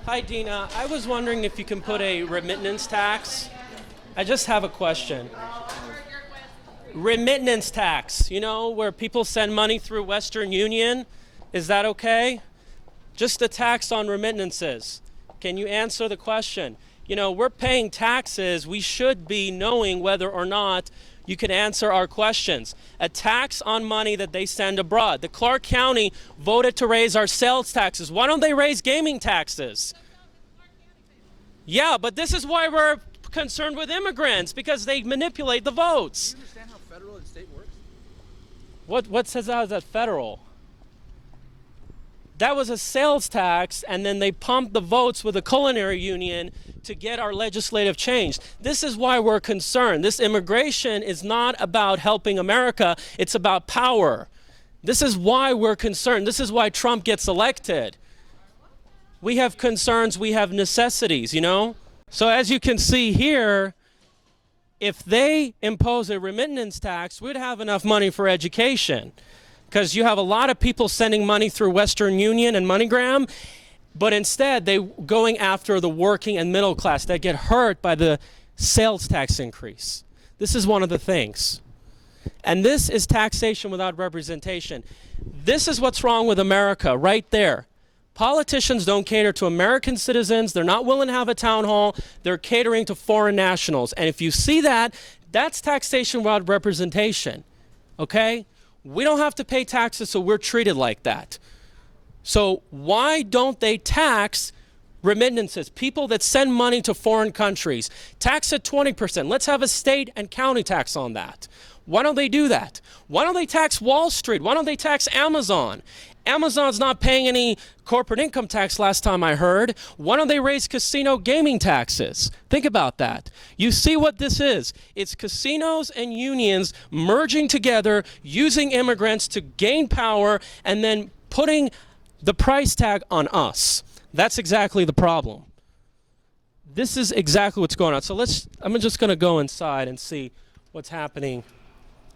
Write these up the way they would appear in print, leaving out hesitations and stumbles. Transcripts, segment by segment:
Hi, Dina. I was wondering if you can put a remittance tax. I just have a question. Remittance tax, you know, where people send money through Western Union. Is that okay? Just a tax on remittances. Can you answer the question? You know, we're paying taxes. We should be knowing whether or not you can answer our questions. A tax on money that they send abroad. The Clark County voted to raise our sales taxes. Why don't they raise gaming taxes? Yeah, but this is why we're concerned with immigrants, because they manipulate the votes. Do you understand how federal and state works? What says that federal? That was a sales tax, and then they pumped the votes with the Culinary Union to get our legislative change. This is why we're concerned. This immigration is not about helping America, it's about power. This is why we're concerned. This is why Trump gets elected. We have concerns, we have necessities, you know? So as you can see here, if they impose a remittance tax, we'd have enough money for education. Because you have a lot of people sending money through Western Union and MoneyGram, but instead they're going after the working and middle class that get hurt by the sales tax increase. This is one of the things. And this is taxation without representation. This is what's wrong with America right there. Politicians don't cater to American citizens. They're not willing to have a town hall. They're catering to foreign nationals. And if you see that, that's taxation without representation. Okay? We don't have to pay taxes, so we're treated like that. So why don't they tax remittances, people that send money to foreign countries? Tax at 20%. Let's have a state and county tax on that. Why don't they do that? Why don't they tax Wall Street? Why don't they tax Amazon? Amazon's not paying any corporate income tax last time I heard. Why don't they raise casino gaming taxes? Think about that. You see what this is. It's casinos and unions merging together, using immigrants to gain power, and then putting the price tag on us. That's exactly the problem. This is exactly what's going on. So I'm just going to go inside and see what's happening.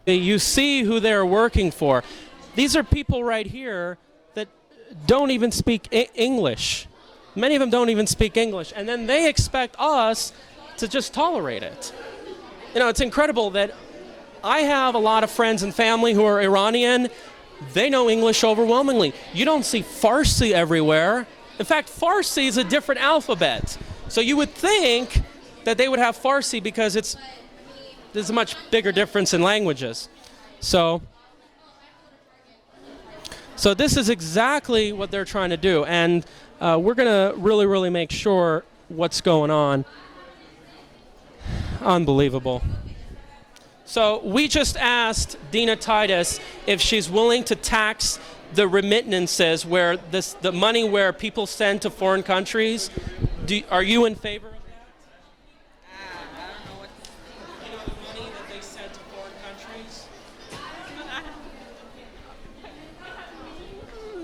You see who they're working for. These are people right here that don't even speak English. Many of them don't even speak English. And then they expect us to just tolerate it. You know, it's incredible that I have a lot of friends and family who are Iranian. They know English overwhelmingly. You don't see Farsi everywhere. In fact, Farsi is a different alphabet. So you would think that they would have Farsi because there's a much bigger difference in languages. So this is exactly what they're trying to do, and we're going to really make sure what's going on. Unbelievable. So we just asked Dina Titus if she's willing to tax the remittances, where the money where people send to foreign countries. Are you in favor of that? I don't know what. You know, the money that they send to foreign countries?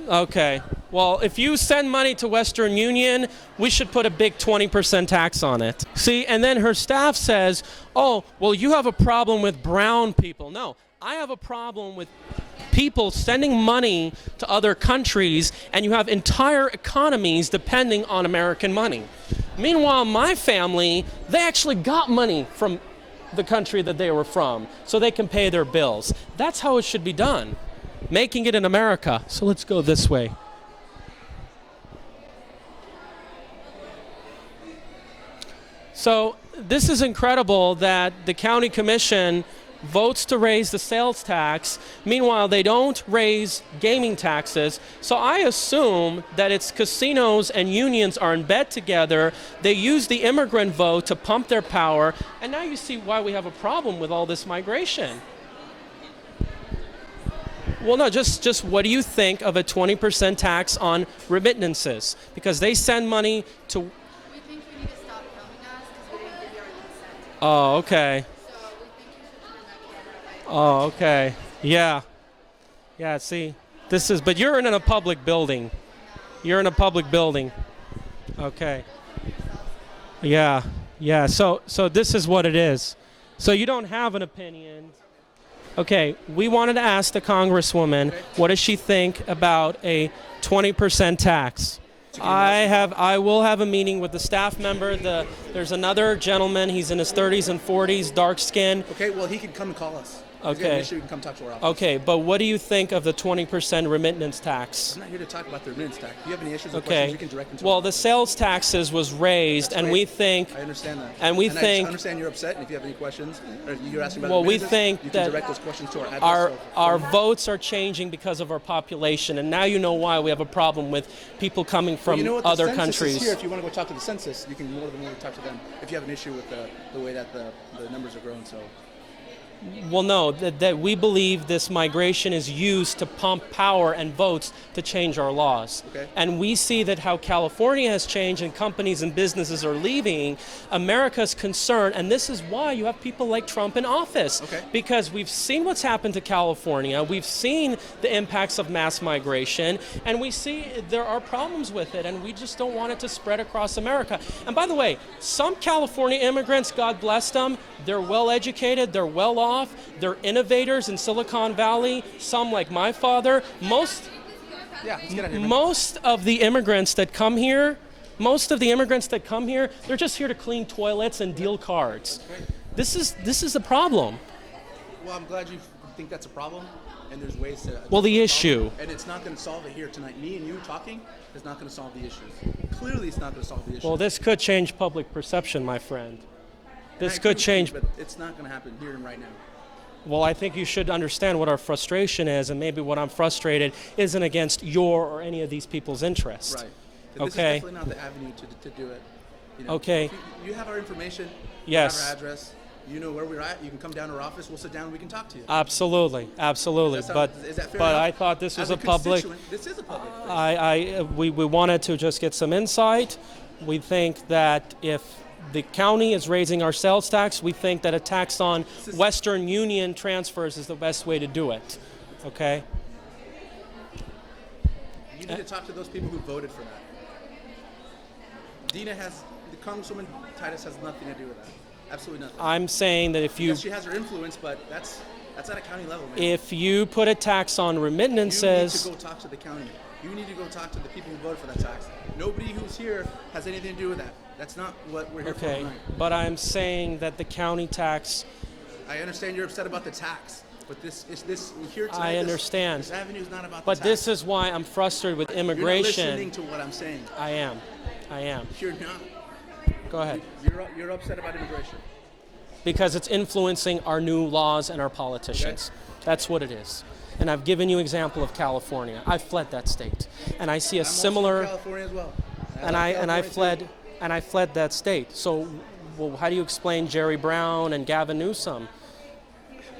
Okay. Well, if you send money to Western Union, we should put a big 20% tax on it. See, and then her staff says, oh, well, you have a problem with brown people. No, I have a problem with people sending money to other countries, and you have entire economies depending on American money. Meanwhile, my family, they actually got money from the country that they were from, so they can pay their bills. That's how it should be done. Making it in America. So let's go this way. So this is incredible that the county commission votes to raise the sales tax. Meanwhile, they don't raise gaming taxes. So I assume that it's casinos and unions are in bed together. They use the immigrant vote to pump their power. And now you see why we have a problem with all this migration. Well, no, just what do you think of a 20% tax on remittances? Because they send money to... We think you need to stop filming us because we didn't give you our consent. Oh, okay. So we think you should turn that camera away. Oh, okay. Yeah. Yeah, see, this is... But you're in a public building. You're in a public building. Okay. Yeah. Yeah, so this is what it is. So you don't have an opinion. Okay, we wanted to ask the Congresswoman, what does she think about a 20% tax? I will have a meeting with the staff member. There's another gentleman. He's in his 30s and 40s, dark skin. Okay, well, he can come and call us. If you have an issue, you can come talk to our office. Okay, but what do you think of the 20% remittance tax? I'm not here to talk about the remittance tax. If you have any issues or questions, you can direct them to Well, us. the sales taxes was raised, That's and right. we think... I understand that. And we think... I understand you're upset, and if you have any questions, or if you're asking about Well, we remittances, think you that can direct those questions to our address. our votes are changing because of our population, and now you know why we have a problem with people coming from you know what, other the census countries. Is here. If you want to go talk to the census, you can more than willing to talk to them if you have an issue with the way that the numbers are growing. So. Well, no, that we believe this migration is used to pump power and votes to change our laws. Okay. And we see that how California has changed and companies and businesses are leaving. America's concerned, and this is why you have people like Trump in office. Okay. Because we've seen what's happened to California, we've seen the impacts of mass migration, and we see there are problems with it, and we just don't want it to spread across America. And by the way, some California immigrants, God bless them, they're well educated, they're well off, they're innovators in Silicon Valley, some like my father. Most of the immigrants that come here, they're just here to clean toilets and deal cards. This is a problem. Well, I'm glad you think that's a problem, and there's ways to... Well, the issue... And it's not going to solve it here tonight. Me and you talking is not going to solve the issues. Clearly, it's not going to solve the issues. Well, this could change public perception, my friend. This I could agree with change... you, but it's not going to happen here and right now. Well, I think you should understand what our frustration is, and maybe what I'm frustrated isn't against your or any of these people's interests. Right. Okay. This is definitely not the avenue to do it. You know, Okay. If you have our information. Yes. You have our address. You know where we're at. You can come down to our office. We'll sit down and we can talk to you. Absolutely. Is that fair enough? I thought this was As a public... constituent, this is a public place. We wanted to just get some insight. We think that if the county is raising our sales tax, we think that a tax on Western Union transfers is the best way to do it. Okay? You need to talk to those people who voted for that. The Congresswoman Titus has nothing to do with that. Absolutely nothing. I'm saying that if you... Yes, she has her influence, but that's at a county level, man. If you put a tax on remittances... You need to go talk to the county. You need to go talk to the people who voted for that tax. Nobody who's here has anything to do with that. That's not what we're here for Okay, tonight. but I'm saying that the county tax... I understand you're upset about the tax, but this here tonight. I understand. This avenue is not about But the tax. this is why I'm frustrated with immigration. You're not listening to what I'm saying. I am. You're not. Go ahead. You're upset about immigration. Because it's influencing our new laws and our politicians. Okay. That's what it is. And I've given you example of California. I fled that state, and I see a similar. I'm also from California as well. And I fled that state. So, well, how do you explain Jerry Brown and Gavin Newsom?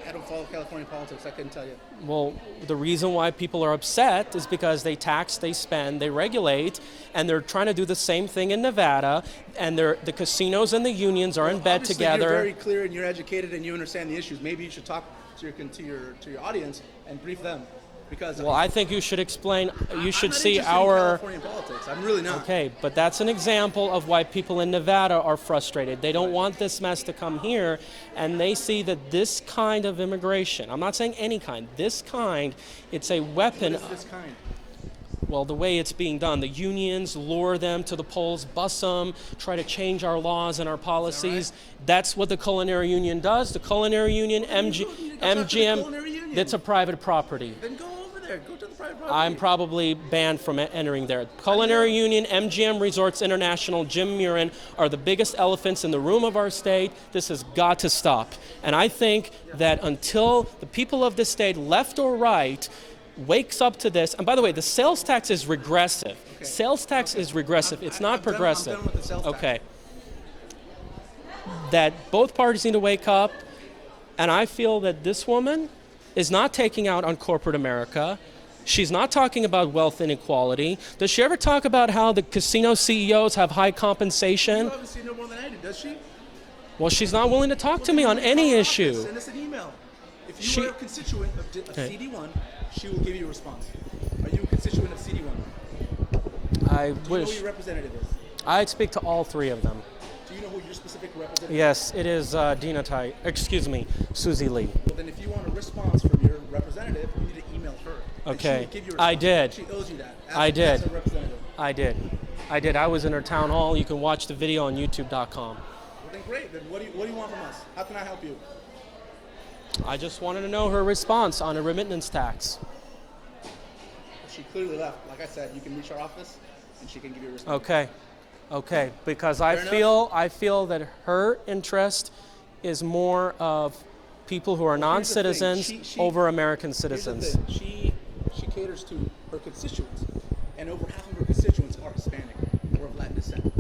I don't follow California politics. I couldn't tell you. Well, the reason why people are upset is because they tax, they spend, they regulate, and they're trying to do the same thing in Nevada. And the casinos and the unions are in bed together. You're very clear and you're educated and you understand the issues. Maybe you should talk to your audience and brief them. Because well, I think you should explain. You should I'm not see interested in California politics. I'm really not. Okay, but that's an example of why people in Nevada are frustrated. They don't want this mess to come here, and they see that this kind of immigration, I'm not saying any kind, this kind, it's a weapon. What is this kind? Well, the way it's being done, the unions lure them to the polls, bus them, try to change our laws and our policies. That's what the Culinary Union does. The Culinary Union, MGM, that's a private property. Then go over there. Go to the private property. I'm probably banned from entering there. Culinary Union, MGM Resorts International, Jim Murren are the biggest elephants in the room of our state. This has got to stop. And I think that until the people of this state, left or right, wakes up to this, and by the way, the sales tax is regressive. Okay. Sales tax is regressive. It's not progressive. I'm done with the sales tax. Okay. That both parties need to wake up, and I feel that this woman is not taking out on corporate America. She's not talking about wealth inequality. Does she ever talk about how the casino CEOs have high compensation? You haven't seen her more than I do, does she? Well, she's not willing to talk to me on any issue. Send us an email. If you are a constituent of CD1, she will give you a response. Are you a constituent of CD1? I wish. Do you know who your representative is? I'd speak to all three of them. Do you know who your specific representative is? Yes, it is Dina Titus. Excuse me, Susie Lee. Well, then if you want a response from your representative, you need to email her. Okay, She will give you a response. I did. She owes you that. I did. As a representative. I did. I did. I was in her town hall. You can watch the video on youtube.com. Well, then great. Then what do you want from us? How can I help you? I just wanted to know her response on a remittance tax. She clearly left. Like I said, you can reach our office, and she can give you a response. Okay. Because I Fair feel that her interest is more of people who are non-citizens over American citizens. Here's the thing. She caters to her constituents, and over half of her constituents are Hispanic or of Latin descent.